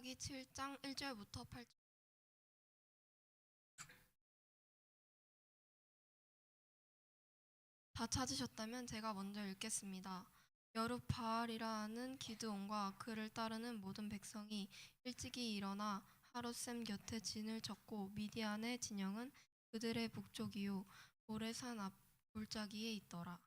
신명기 7장 1절부터 8절. 다 찾으셨다면 제가 먼저 읽겠습니다. 여룻바알이라는 기드온과 그를 따르는 모든 백성이 일찍이 일어나 하룻샘 곁에 진을 쳤고 미디안의 진영은 그들의 북쪽이요 모레산 앞 골짜기에 있더라.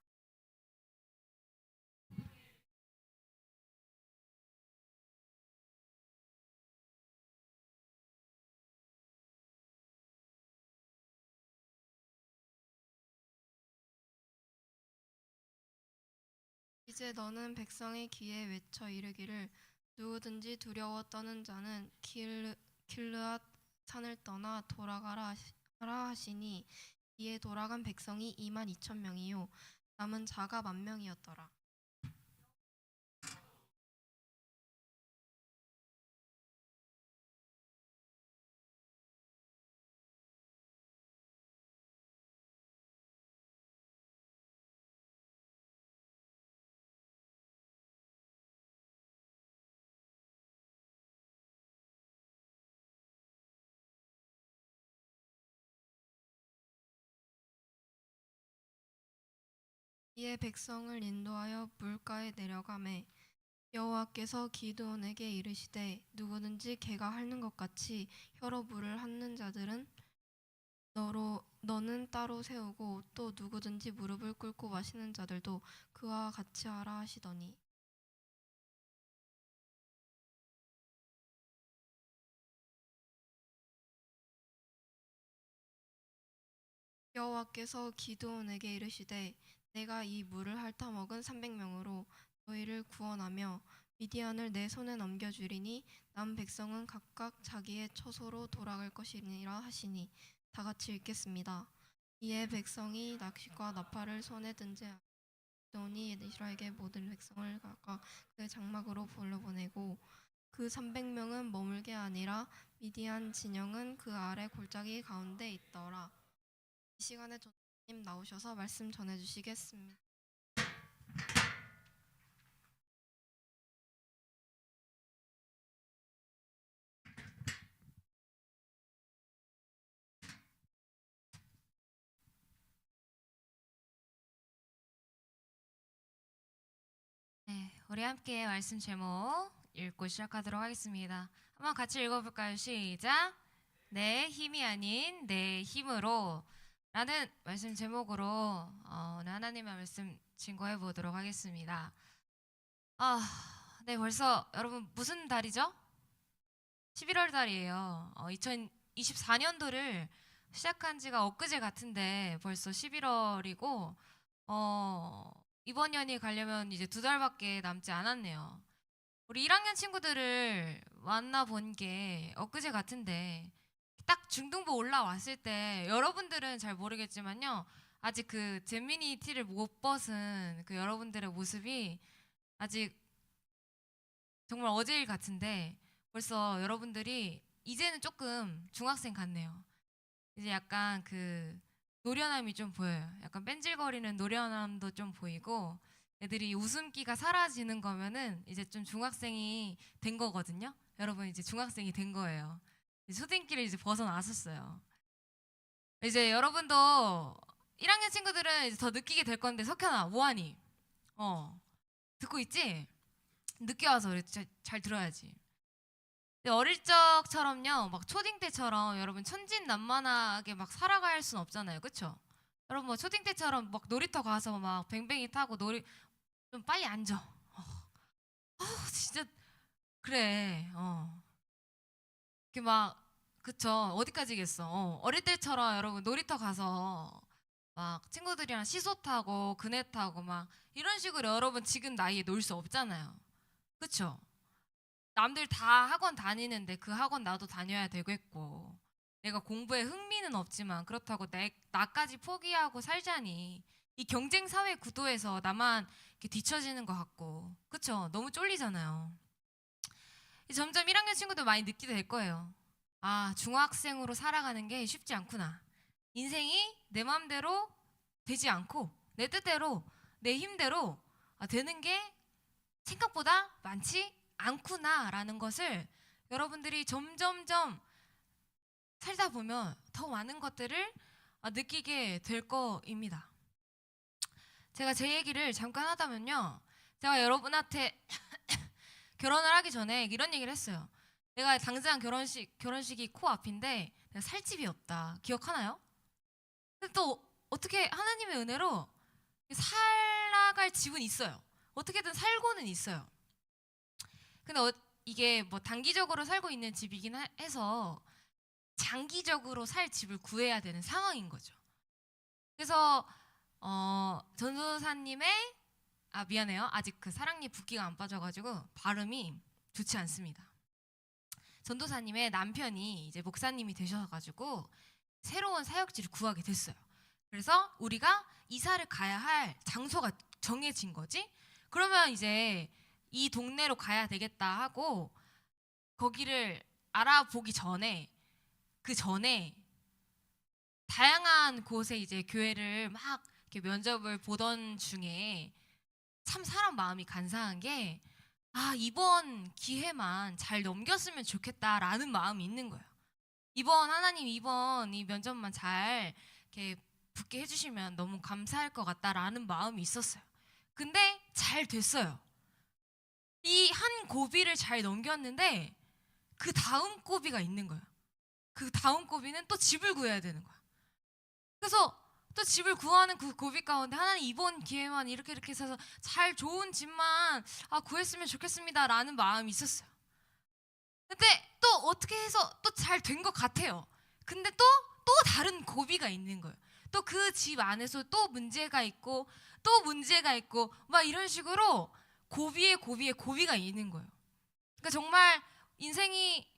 이제 너는 백성의 귀에 외쳐 이르기를 누구든지 두려워 떠는 자는 길르앗 산을 떠나 돌아가라 하시니 이에 돌아간 백성이 2만 2천 명이요 남은 자가 1만 명이었더라. 이에 백성을 인도하여 물가에 내려가매 여호와께서 기드온에게 이르시되 누구든지 개가 핥는 것 같이 혀로 물을 핥는 자들은 너는 따로 세우고 또 누구든지 무릎을 꿇고 마시는 자들도 그와 같이 하라 하시더니 여호와께서 기드온에게 이르시되 내가 이 물을 핥아 먹은 300명으로 너희를 구원하며 미디안을 내 손에 넘겨주리니 남 백성은 각각 자기의 처소로 돌아갈 것이니라 하시니 다 같이 읽겠습니다. 이에 백성이 낚싯과 나팔을 손에 든지 기드온이 이스라엘의 모든 백성을 각각 그의 장막으로 불러보내고 그 300명은 머물게 아니라 미디안 진영은 그 아래 골짜기 가운데 있더라. 이 시간에 전님 나오셔서 말씀 전해주시겠습니다. 네, 우리 함께 말씀 제목 읽고 시작하도록 하겠습니다. 한번 같이 읽어볼까요? 시작! 내 힘이 아닌 내 힘으로 라는 말씀 제목으로 오늘 하나님의 말씀 증거해 보도록 하겠습니다. 네, 벌써 여러분 무슨 달이죠? 11월 달이에요. 2024년도를 시작한 지가 엊그제 같은데 벌써 11월이고 이번 년이 가려면 이제 2달밖에 남지 않았네요. 우리 1학년 친구들을 만나본 게 엊그제 같은데 딱 중등부 올라왔을 때 여러분들은 잘 모르겠지만요. 아직 그 잼미니 티를 못 벗은 그 여러분들의 모습이 아직 정말 어제일 같은데 벌써 여러분들이 이제는 조금 중학생 같네요. 이제 약간 그 노련함이 좀 보여요. 약간 뺀질거리는 노련함도 좀 보이고 애들이 웃음기가 사라지는 거면은 이제 좀 중학생이 된 거거든요. 여러분 이제 중학생이 된 거예요. 초딩기를 이제 벗어나셨어요. 이제 여러분도 1학년 친구들은 이제 더 느끼게 될 건데 석현아 뭐하니? 듣고 있지? 늦게 와서 그래. 잘 들어야지. 근데 어릴 적처럼요, 막 초딩 때처럼 여러분 천진난만하게 막 살아갈 순 없잖아요, 그쵸? 여러분 뭐 초딩 때처럼 막 놀이터 가서 막 뱅뱅이 타고 좀 빨리 앉아. 진짜 그래. 이렇게 막 그쵸? 어디까지겠어? 어릴 때처럼 여러분 놀이터 가서 막 친구들이랑 시소 타고 그네 타고 막 이런 식으로 여러분 지금 나이에 놀 수 없잖아요, 그쵸? 남들 다 학원 다니는데 그 학원 나도 다녀야 되겠고 내가 공부에 흥미는 없지만 그렇다고 나까지 포기하고 살자니 이 경쟁 사회 구도에서 나만 이렇게 뒤처지는 것 같고 그쵸? 너무 쫄리잖아요. 점점 1학년 친구들 많이 느끼게 될 거예요. 아, 중학생으로 살아가는 게 쉽지 않구나. 인생이 내 마음대로 되지 않고 내 뜻대로 내 힘대로 되는 게 생각보다 많지 않구나라는 것을 여러분들이 점점점 살다 보면 더 많은 것들을 느끼게 될 거입니다. 제가 제 얘기를 잠깐 하다면요. 제가 여러분한테 결혼을 하기 전에 이런 얘기를 했어요. 내가 당장 결혼식이 코앞인데 내가 살 집이 없다. 기억하나요? 근데 또 어떻게 하나님의 은혜로 살아갈 집은 있어요. 어떻게든 살고는 있어요. 근데 이게 뭐 단기적으로 살고 있는 집이긴 해서 장기적으로 살 집을 구해야 되는 상황인 거죠. 그래서 전도사님의 미안해요. 아직 그 사랑니 붓기가 안 빠져가지고 발음이 좋지 않습니다. 전도사님의 남편이 이제 목사님이 되셔가지고 새로운 사역지를 구하게 됐어요. 그래서 우리가 이사를 가야 할 장소가 정해진 거지. 그러면 이제 이 동네로 가야 되겠다 하고 거기를 알아보기 전에 그 전에 다양한 곳에 이제 교회를 막 이렇게 면접을 보던 중에 참 사람 마음이 간사한 게 이번 기회만 잘 넘겼으면 좋겠다라는 마음이 있는 거예요. 하나님 이번 이 면접만 잘 이렇게 붙게 해주시면 너무 감사할 것 같다라는 마음이 있었어요. 근데 잘 됐어요. 이 한 고비를 잘 넘겼는데 그 다음 고비가 있는 거예요. 그 다음 고비는 또 집을 구해야 되는 거야. 그래서 또 집을 구하는 그 고비 가운데 하나님 이번 기회만 이렇게 해서 잘 좋은 집만 구했으면 좋겠습니다라는 마음이 있었어요. 근데 또 어떻게 해서 또 잘 된 것 같아요. 근데 또 다른 고비가 있는 거예요. 또 그 집 안에서 또 문제가 있고 또 문제가 있고 막 이런 식으로 고비에 고비가 있는 거예요. 그러니까 정말 인생이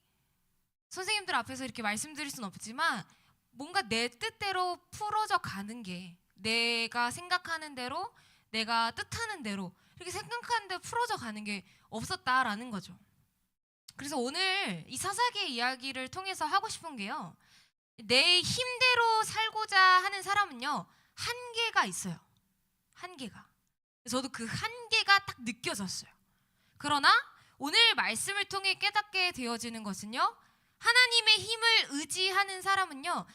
선생님들 앞에서 이렇게 말씀드릴 수는 없지만 뭔가 내 뜻대로 풀어져 가는 게 내가 생각하는 대로 내가 뜻하는 대로 이렇게 생각하는 대로 풀어져 가는 게 없었다라는 거죠. 그래서 오늘 이 사사기의 이야기를 통해서 하고 싶은 게요. 내 힘대로 살고자 하는 사람은요. 한계가 있어요. 한계가. 저도 그 한계가 딱 느껴졌어요. 그러나 오늘 말씀을 통해 깨닫게 되어지는 것은요. 하나님의 힘을 의지하는 사람은요.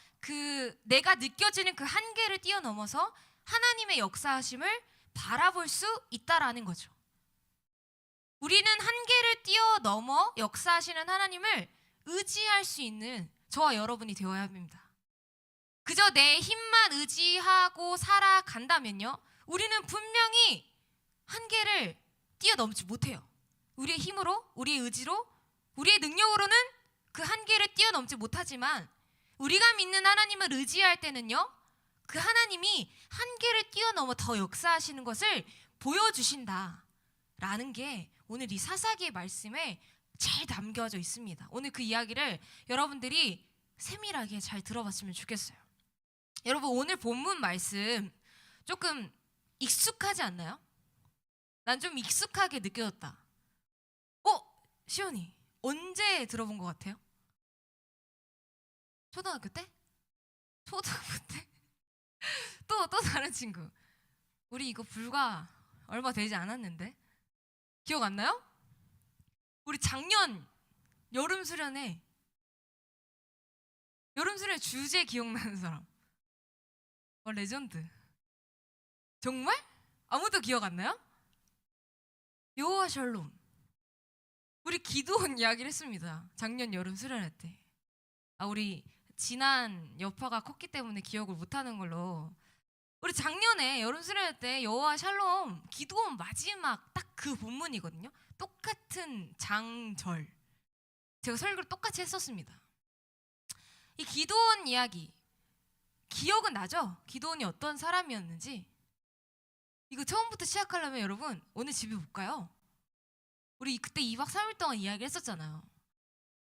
내가 느껴지는 그 한계를 뛰어넘어서 하나님의 역사하심을 바라볼 수 있다라는 거죠. 우리는 한계를 뛰어넘어 역사하시는 하나님을 의지할 수 있는 저와 여러분이 되어야 합니다. 그저 내 힘만 의지하고 살아간다면요. 우리는 분명히 한계를 뛰어넘지 못해요. 우리의 힘으로, 우리의 의지로, 우리의 능력으로는 그 한계를 뛰어넘지 못하지만 우리가 믿는 하나님을 의지할 때는요. 그 하나님이 한계를 뛰어넘어 더 역사하시는 것을 보여주신다라는 게 오늘 이 사사기의 말씀에 잘 담겨져 있습니다. 오늘 그 이야기를 여러분들이 세밀하게 잘 들어봤으면 좋겠어요. 여러분 오늘 본문 말씀 조금 익숙하지 않나요? 난 좀 익숙하게 느껴졌다. 시온이 언제 들어본 것 같아요? 초등학교 때? 초등학교 때? 또 다른 친구. 우리 이거 불과 얼마 되지 않았는데? 기억 안 나요? 우리 작년 여름 수련회 주제 기억나는 사람. 레전드. 정말? 아무도 기억 안 나요? 여호와 샬롬. 우리 기도원 이야기를 했습니다. 작년 여름 수련회 때. 우리 지난 여파가 컸기 때문에 기억을 못하는 걸로. 우리 작년에 여름 수련회 때 여호와 샬롬 기도원 마지막 딱 그 본문이거든요. 똑같은 장절. 제가 설교를 똑같이 했었습니다. 이 기도원 이야기 기억은 나죠? 기도원이 어떤 사람이었는지. 이거 처음부터 시작하려면 여러분 오늘 집에 못 가요. 우리 그때 2박 3일 동안 이야기를 했었잖아요.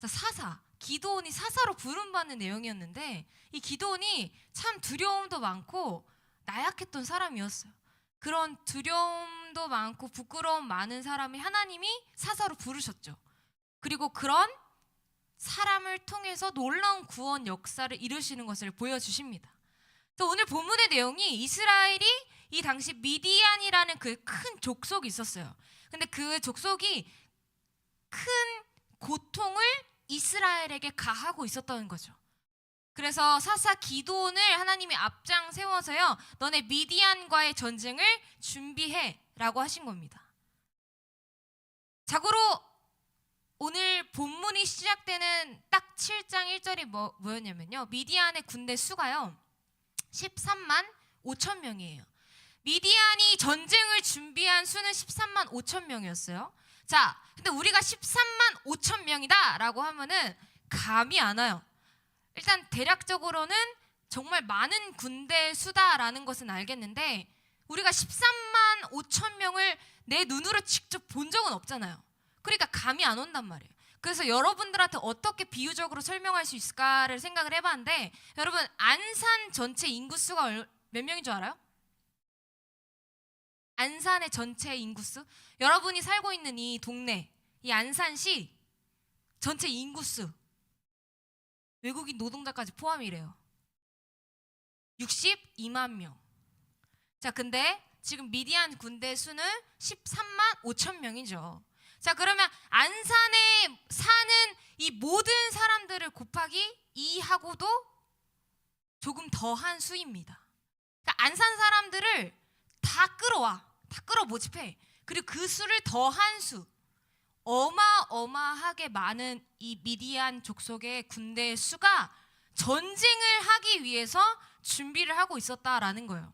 사사, 기도원이 사사로 부름받는 내용이었는데 이 기도원이 참 두려움도 많고 나약했던 사람이었어요. 그런 두려움도 많고 부끄러움 많은 사람이 하나님이 사사로 부르셨죠. 그리고 그런 사람을 통해서 놀라운 구원 역사를 이루시는 것을 보여주십니다. 오늘 본문의 내용이 이스라엘이 이 당시 미디안이라는 그 큰 족속이 있었어요. 근데 그 족속이 큰 고통을 이스라엘에게 가하고 있었던 거죠. 그래서 사사 기드온을 하나님이 앞장 세워서요, 너네 미디안과의 전쟁을 준비해라고 하신 겁니다. 자고로 오늘 본문이 시작되는 딱 7장 1절이 뭐였냐면요, 미디안의 군대 수가요 13만 5천 명이에요. 미디안이 전쟁을 준비한 수는 13만 5천 명이었어요. 자, 근데 우리가 13만 5천 명이다 라고 하면은 감이 안 와요. 일단 대략적으로는 정말 많은 군대 수다라는 것은 알겠는데, 우리가 13만 5천 명을 내 눈으로 직접 본 적은 없잖아요. 그러니까 감이 안 온단 말이에요. 그래서 여러분들한테 어떻게 비유적으로 설명할 수 있을까를 생각을 해봤는데, 여러분 안산 전체 인구수가 몇 명인 줄 알아요? 안산의 전체 인구수? 여러분이 살고 있는 이 동네, 이 안산시 전체 인구수, 외국인 노동자까지 포함이래요. 62만 명. 자, 근데 지금 미디안 군대 수는 13만 5천 명이죠. 자, 그러면 안산에 사는 이 모든 사람들을 곱하기 2하고도 조금 더한 수입니다. 그러니까 안산 사람들을 다 끌어와, 다 끌어 모집해. 그리고 그 수를 더한 수, 어마어마하게 많은 이 미디안 족속의 군대 수가 전쟁을 하기 위해서 준비를 하고 있었다라는 거예요.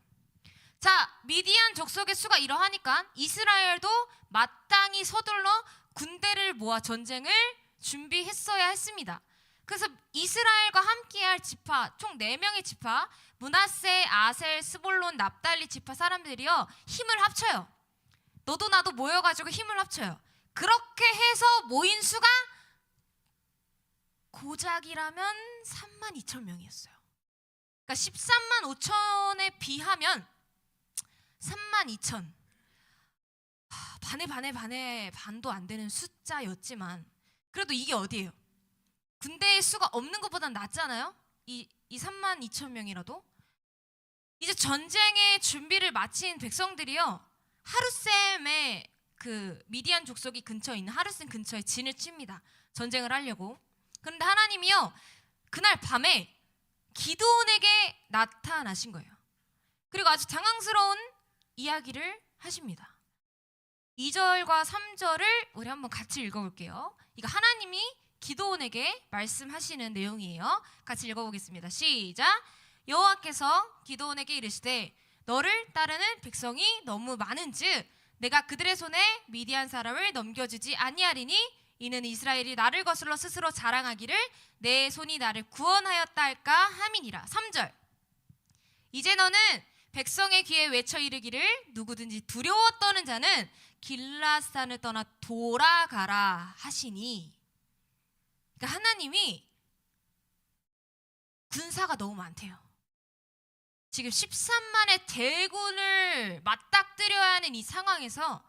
자, 미디안 족속의 수가 이러하니까 이스라엘도 마땅히 서둘러 군대를 모아 전쟁을 준비했어야 했습니다. 그래서 이스라엘과 함께할 지파, 총 4명의 지파, 므낫세, 아셀, 스볼론, 납달리 지파 사람들이요, 힘을 합쳐요. 너도 나도 모여가지고 힘을 합쳐요. 그렇게 해서 모인 수가 고작이라면 3만 2천 명이었어요. 그러니까 13만 5천에 비하면 3만 2천, 반의 반도 안 되는 숫자였지만, 그래도 이게 어디예요? 군대의 수가 없는 것보단 낫잖아요? 이 3만 2천 명이라도. 이제 전쟁의 준비를 마친 백성들이요, 하루셈의 그 미디안 족속이 근처에 있는 하루셈 근처에 진을 칩니다. 전쟁을 하려고. 그런데 하나님이요, 그날 밤에 기드온에게 나타나신 거예요. 그리고 아주 당황스러운 이야기를 하십니다. 2절과 3절을 우리 한번 같이 읽어볼게요. 이거 하나님이 기드온에게 말씀하시는 내용이에요. 같이 읽어보겠습니다. 시작. 여호와께서 기드온에게 이르시되 너를 따르는 백성이 너무 많은즉 내가 그들의 손에 미디안 사람을 넘겨주지 아니하리니 이는 이스라엘이 나를 거슬러 스스로 자랑하기를 내 손이 나를 구원하였다 할까 함이니라. 3절. 이제 너는 백성의 귀에 외쳐 이르기를 누구든지 두려워 떠는 자는 길라산을 떠나 돌아가라 하시니. 그러니까 하나님이 군사가 너무 많대요. 지금 13만의 대군을 맞닥뜨려야 하는 이 상황에서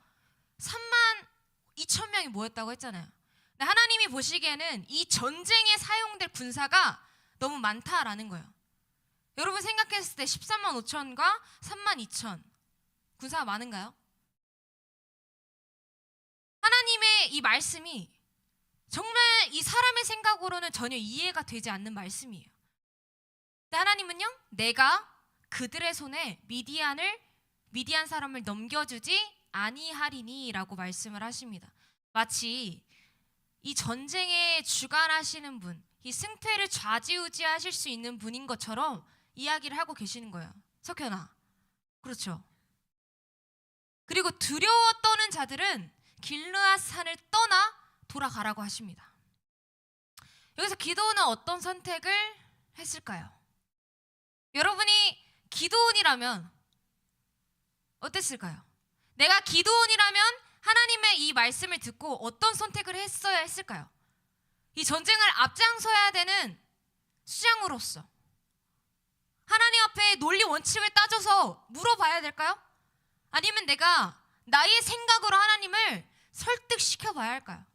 3만 2천 명이 모였다고 했잖아요. 근데 하나님이 보시기에는 이 전쟁에 사용될 군사가 너무 많다라는 거예요. 여러분 생각했을 때 13만 5천과 3만 2천 군사가 많은가요? 하나님의 이 말씀이 정말 이 사람의 생각으로는 전혀 이해가 되지 않는 말씀이에요. 근데 하나님은요, 내가 그들의 손에 미디안 사람을 넘겨주지 아니하리니 라고 말씀을 하십니다. 마치 이 전쟁에 주관하시는 분, 이 승패를 좌지우지하실 수 있는 분인 것처럼 이야기를 하고 계시는 거예요. 석현아, 그렇죠? 그리고 두려워 떠는 자들은 길르앗 산을 떠나 돌아가라고 하십니다. 여기서 기드온은 어떤 선택을 했을까요? 여러분이 기드온이라면 어땠을까요? 내가 기드온이라면 하나님의 이 말씀을 듣고 어떤 선택을 했어야 했을까요? 이 전쟁을 앞장서야 되는 수장으로서 하나님 앞에 논리 원칙을 따져서 물어봐야 될까요? 아니면 내가 나의 생각으로 하나님을 설득시켜 봐야 할까요?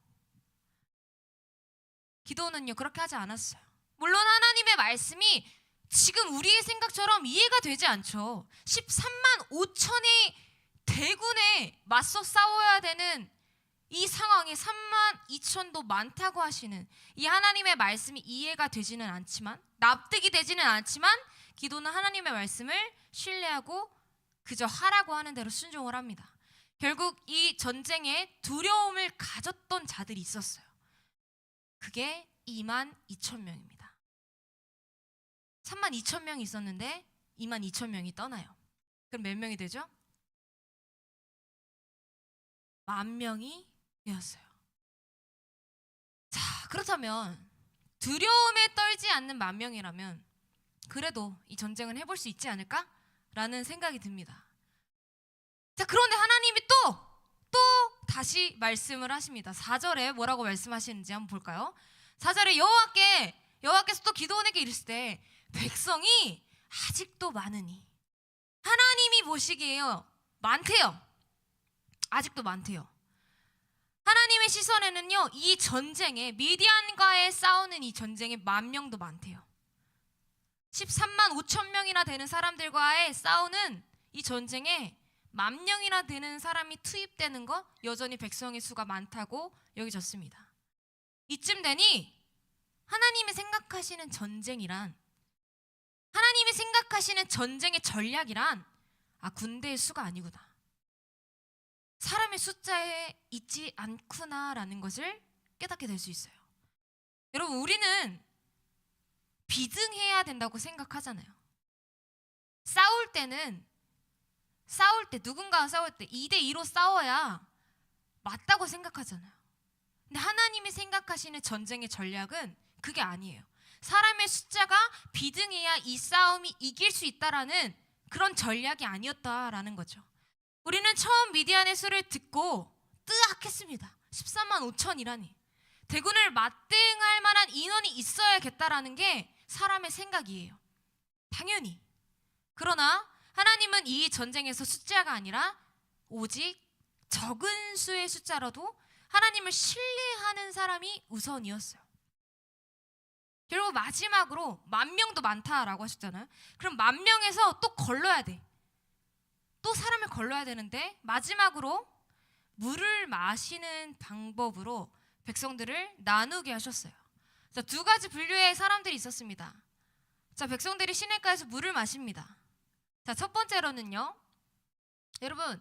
기드온은요, 그렇게 하지 않았어요. 물론 하나님의 말씀이 지금 우리의 생각처럼 이해가 되지 않죠. 13만 5천의 대군에 맞서 싸워야 되는 이 상황에 32,000도 많다고 하시는 이 하나님의 말씀이 이해가 되지는 않지만, 납득이 되지는 않지만 기도는 하나님의 말씀을 신뢰하고 그저 하라고 하는 대로 순종을 합니다. 결국 이 전쟁에 두려움을 가졌던 자들이 있었어요. 그게 22,000명입니다. 32,000명이 있었는데 22,000명이 떠나요. 그럼 몇 명이 되죠? 10,000명이 되었어요. 자, 그렇다면 두려움에 떨지 않는 10,000명이라면 그래도 이 전쟁은 해볼 수 있지 않을까라는 생각이 듭니다. 자, 그런데 하나님이 또 다시 말씀을 하십니다. 4절에 뭐라고 말씀하시는지 한번 볼까요? 4절에 여호와께서 또 기드온에게 이르시되 백성이 아직도 많으니, 하나님이 보시기에요 많대요. 아직도 많대요. 하나님의 시선에는요 이 전쟁에, 미디안과의 싸우는 이 전쟁에 10,000명도 많대요. 13만 5천 명이나 되는 사람들과의 싸우는 이 전쟁에 10,000명이나 되는 사람이 투입되는 거, 여전히 백성의 수가 많다고 여겨졌습니다. 이쯤 되니 하나님이 생각하시는 전쟁이란, 하나님이 생각하시는 전쟁의 전략이란 군대의 수가 아니구나, 사람의 숫자에 있지 않구나라는 것을 깨닫게 될 수 있어요. 여러분, 우리는 비등해야 된다고 생각하잖아요. 누군가와 싸울 때 2대2로 싸워야 맞다고 생각하잖아요. 근데 하나님이 생각하시는 전쟁의 전략은 그게 아니에요. 사람의 숫자가 비등해야 이 싸움이 이길 수 있다라는 그런 전략이 아니었다라는 거죠. 우리는 처음 미디안의 수를 듣고 뜨악했습니다. 14만 5천이라니. 대군을 맞대응할 만한 인원이 있어야겠다라는 게 사람의 생각이에요. 당연히. 그러나 하나님은 이 전쟁에서 숫자가 아니라 오직 적은 수의 숫자라도 하나님을 신뢰하는 사람이 우선이었어요. 결국 마지막으로 10,000명도 많다라고 하셨잖아요. 그럼 10,000명에서 또 걸러야 돼. 또 사람을 걸러야 되는데 마지막으로 물을 마시는 방법으로 백성들을 나누게 하셨어요. 자, 2가지 분류의 사람들이 있었습니다. 자, 백성들이 시냇가에서 물을 마십니다. 자, 첫 번째로는요, 여러분,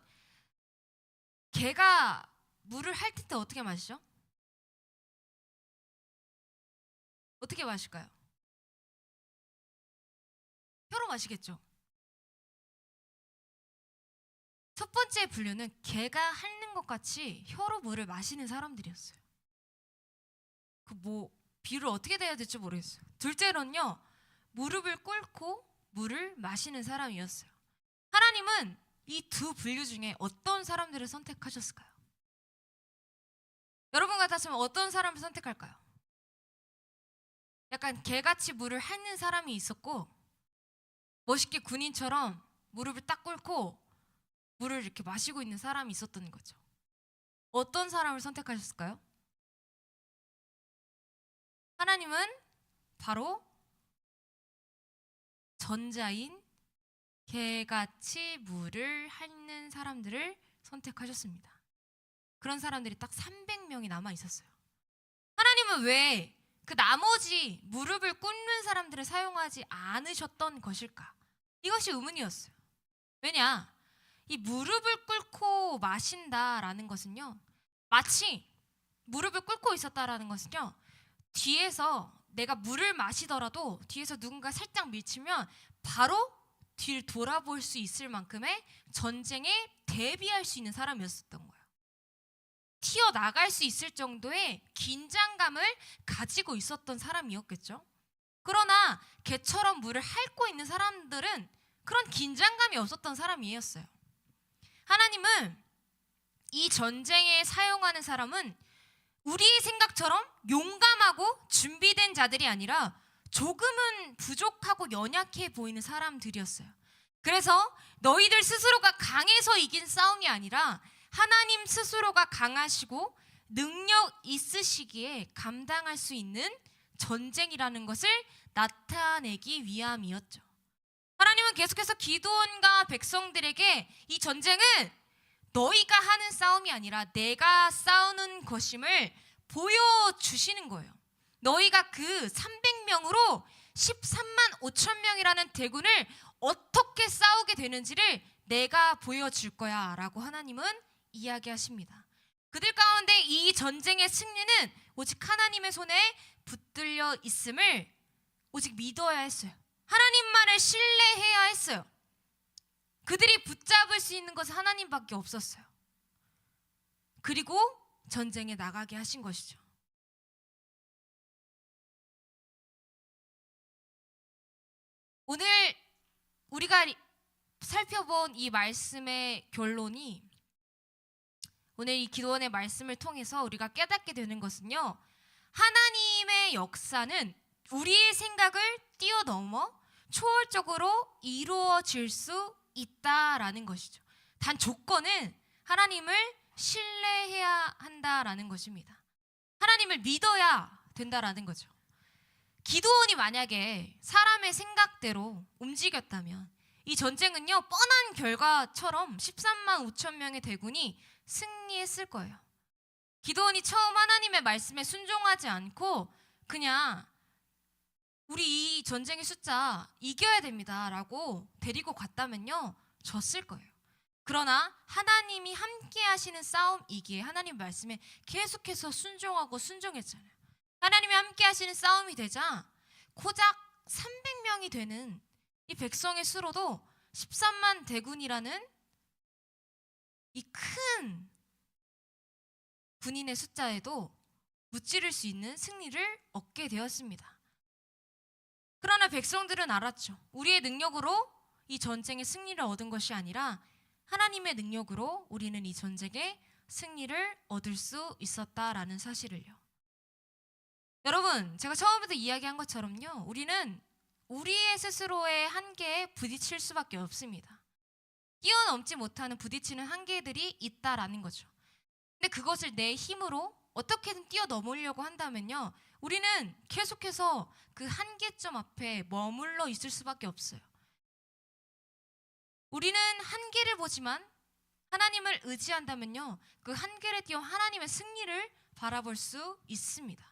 개가 물을 핥을 때 어떻게 마시죠? 어떻게 마실까요? 혀로 마시겠죠. 첫 번째 분류는 개가 핥는 것 같이 혀로 물을 마시는 사람들이었어요. 비유를 어떻게 대해야 될지 모르겠어요. 둘째로는요, 무릎을 꿇고 물을 마시는 사람이었어요. 하나님은 이 2 분류 중에 어떤 사람들을 선택하셨을까요? 여러분 같았으면 어떤 사람을 선택할까요? 약간 개같이 물을 핥는 사람이 있었고, 멋있게 군인처럼 무릎을 딱 꿇고 물을 이렇게 마시고 있는 사람이 있었던 거죠. 어떤 사람을 선택하셨을까요? 하나님은 바로 전자인 개같이 물을 핥는 사람들을 선택하셨습니다. 그런 사람들이 딱 300명이 남아 있었어요. 하나님은 왜 그 나머지 무릎을 꿇는 사람들을 사용하지 않으셨던 것일까? 이것이 의문이었어요. 왜냐? 이 무릎을 꿇고 마신다라는 것은요, 마치 무릎을 꿇고 있었다라는 것은요, 뒤에서 내가 물을 마시더라도 뒤에서 누군가 살짝 밀치면 바로 뒤를 돌아볼 수 있을 만큼의 전쟁에 대비할 수 있는 사람이었었던 거예요. 튀어나갈 수 있을 정도의 긴장감을 가지고 있었던 사람이었겠죠. 그러나 개처럼 물을 핥고 있는 사람들은 그런 긴장감이 없었던 사람이었어요. 하나님은 이 전쟁에 사용하는 사람은 우리의 생각처럼 용감하고 준비된 자들이 아니라 조금은 부족하고 연약해 보이는 사람들이었어요. 그래서 너희들 스스로가 강해서 이긴 싸움이 아니라 하나님 스스로가 강하시고 능력 있으시기에 감당할 수 있는 전쟁이라는 것을 나타내기 위함이었죠. 하나님은 계속해서 기드온과 백성들에게 이 전쟁은 너희가 하는 싸움이 아니라 내가 싸우는 것임을 보여주시는 거예요. 너희가 그 300명으로 13만 5천 명이라는 대군을 어떻게 싸우게 되는지를 내가 보여줄 거야 라고 하나님은 이야기하십니다. 그들 가운데 이 전쟁의 승리는 오직 하나님의 손에 붙들려 있음을 오직 믿어야 했어요. 하나님만을 신뢰해야 했어요. 그들이 붙잡을 수 있는 것은 하나님밖에 없었어요. 그리고 전쟁에 나가게 하신 것이죠. 오늘 우리가 살펴본 이 말씀의 결론이, 오늘 이 기도원의 말씀을 통해서 우리가 깨닫게 되는 것은요, 하나님의 역사는 우리의 생각을 뛰어넘어 초월적으로 이루어질 수 있다라는 것이죠. 단 조건은 하나님을 신뢰해야 한다라는 것입니다. 하나님을 믿어야 된다라는 거죠. 기드온이 만약에 사람의 생각대로 움직였다면 이 전쟁은요, 뻔한 결과처럼 13만 5천 명의 대군이 승리했을 거예요. 기드온이 처음 하나님의 말씀에 순종하지 않고 그냥 우리 이 전쟁의 숫자 이겨야 됩니다 라고 데리고 갔다면요, 졌을 거예요. 그러나 하나님이 함께 하시는 싸움이기에 하나님 말씀에 계속해서 순종하고 순종했잖아요. 하나님이 함께 하시는 싸움이 되자 고작 300명이 되는 이 백성의 수로도 13만 대군이라는 이 큰 군인의 숫자에도 무찌를 수 있는 승리를 얻게 되었습니다. 그러나 백성들은 알았죠. 우리의 능력으로 이 전쟁의 승리를 얻은 것이 아니라 하나님의 능력으로 우리는 이 전쟁의 승리를 얻을 수 있었다라는 사실을요. 여러분, 제가 처음부터 이야기한 것처럼요, 우리는 우리의 스스로의 한계에 부딪힐 수밖에 없습니다. 뛰어넘지 못하는 부딪히는 한계들이 있다라는 거죠. 근데 그것을 내 힘으로 어떻게든 뛰어넘으려고 한다면요, 우리는 계속해서 그 한계점 앞에 머물러 있을 수밖에 없어요. 우리는 한계를 보지만 하나님을 의지한다면요, 그 한계를 뛰어 하나님의 승리를 바라볼 수 있습니다.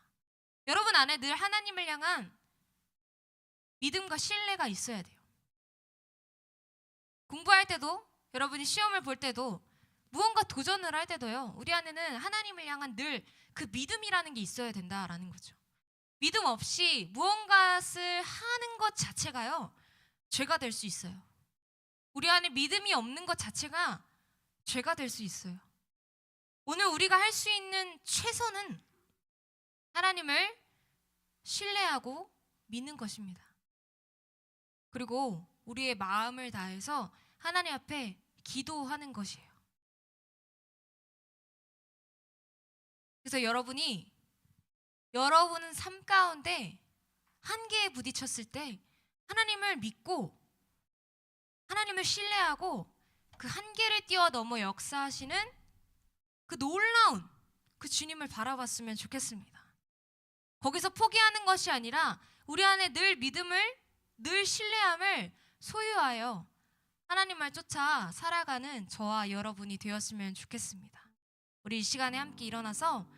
여러분 안에 늘 하나님을 향한 믿음과 신뢰가 있어야 돼요. 공부할 때도, 여러분이 시험을 볼 때도, 무언가 도전을 할 때도요, 우리 안에는 하나님을 향한 늘 그 믿음이라는 게 있어야 된다라는 거죠. 믿음 없이 무언가를 하는 것 자체가요, 죄가 될 수 있어요. 우리 안에 믿음이 없는 것 자체가 죄가 될 수 있어요. 오늘 우리가 할 수 있는 최선은 하나님을 신뢰하고 믿는 것입니다. 그리고 우리의 마음을 다해서 하나님 앞에 기도하는 것이에요. 그래서 여러분은 삶 가운데 한계에 부딪혔을 때 하나님을 믿고 하나님을 신뢰하고 그 한계를 뛰어넘어 역사하시는 그 놀라운 그 주님을 바라봤으면 좋겠습니다. 거기서 포기하는 것이 아니라 우리 안에 늘 믿음을, 늘 신뢰함을 소유하여 하나님을 쫓아 살아가는 저와 여러분이 되었으면 좋겠습니다. 우리 이 시간에 함께 일어나서